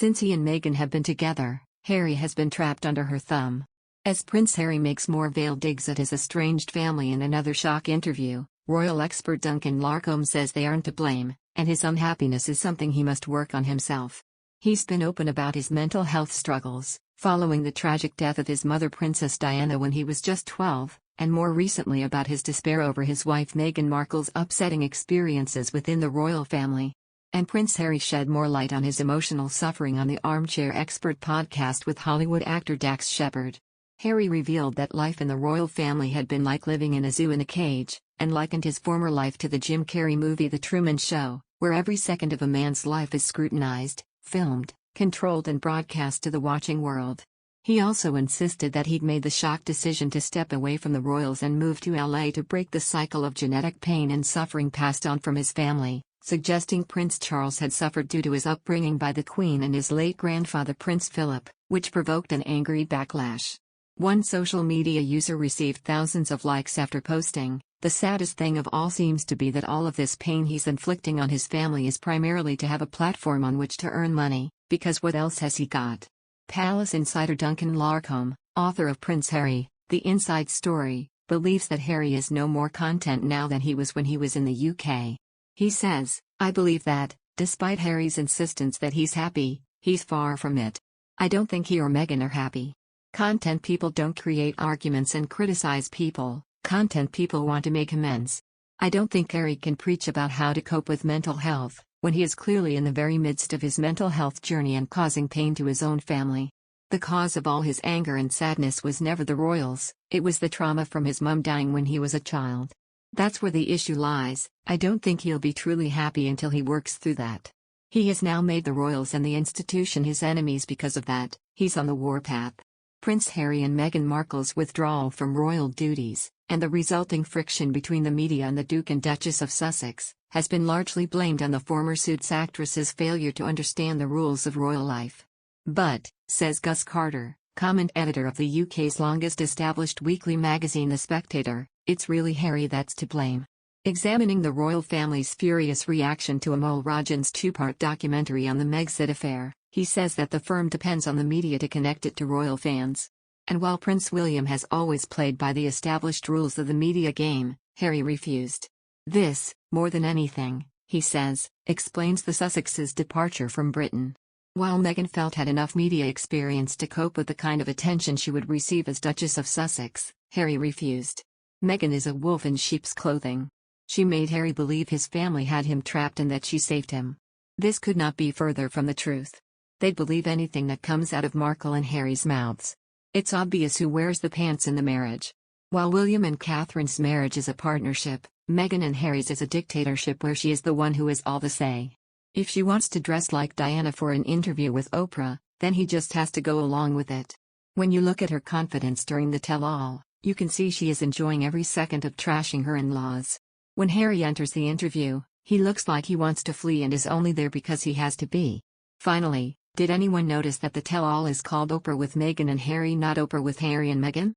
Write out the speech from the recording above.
Since he and Meghan have been together, Harry has been trapped under her thumb. As Prince Harry makes more veiled digs at his estranged family in another shock interview, royal expert Duncan Larcombe says they aren't to blame, and his unhappiness is something he must work on himself. He's been open about his mental health struggles, following the tragic death of his mother Princess Diana when he was just 12, and more recently about his despair over his wife Meghan Markle's upsetting experiences within the royal family. And Prince Harry shed more light on his emotional suffering on the Armchair Expert podcast with Hollywood actor Dax Shepard. Harry revealed that life in the royal family had been like living in a zoo in a cage, and likened his former life to the Jim Carrey movie The Truman Show, where every second of a man's life is scrutinized, filmed, controlled and broadcast to the watching world. He also insisted that he'd made the shock decision to step away from the royals and move to LA to break the cycle of genetic pain and suffering passed on from his family, suggesting Prince Charles had suffered due to his upbringing by the Queen and his late grandfather Prince Philip, which provoked an angry backlash. One social media user received thousands of likes after posting, "The saddest thing of all seems to be that all of this pain he's inflicting on his family is primarily to have a platform on which to earn money, because what else has he got?" Palace insider Duncan Larcombe, author of Prince Harry, The Inside Story, believes that Harry is no more content now than he was when he was in the UK. He says, "I believe that, despite Harry's insistence that he's happy, he's far from it. I don't think he or Meghan are happy. Content people don't create arguments and criticize people, content people want to make amends. I don't think Harry can preach about how to cope with mental health, when he is clearly in the very midst of his mental health journey and causing pain to his own family. The cause of all his anger and sadness was never the royals, it was the trauma from his mum dying when he was a child. That's where the issue lies. I don't think he'll be truly happy until he works through that. He has now made the royals and the institution his enemies because of that. He's on the warpath." Prince Harry and Meghan Markle's withdrawal from royal duties, and the resulting friction between the media and the Duke and Duchess of Sussex, has been largely blamed on the former Suits actress's failure to understand the rules of royal life. But, says Gus Carter, comment editor of the UK's longest established weekly magazine The Spectator, it's really Harry that's to blame. Examining the royal family's furious reaction to Amol Rajan's two-part documentary on the Megxit affair, he says that the firm depends on the media to connect it to royal fans. And while Prince William has always played by the established rules of the media game, Harry refused. This, more than anything, he says, explains the Sussexes' departure from Britain. While Meghan felt had enough media experience to cope with the kind of attention she would receive as Duchess of Sussex, Harry refused. Meghan is a wolf in sheep's clothing. She made Harry believe his family had him trapped and that she saved him. This could not be further from the truth. They'd believe anything that comes out of Markle and Harry's mouths. It's obvious who wears the pants in the marriage. While William and Catherine's marriage is a partnership, Meghan and Harry's is a dictatorship where she is the one who has all the say. If she wants to dress like Diana for an interview with Oprah, then he just has to go along with it. When you look at her confidence during the tell-all, you can see she is enjoying every second of trashing her in-laws. When Harry enters the interview, he looks like he wants to flee and is only there because he has to be. Finally, did anyone notice that the tell-all is called Oprah with Meghan and Harry, not Oprah with Harry and Meghan?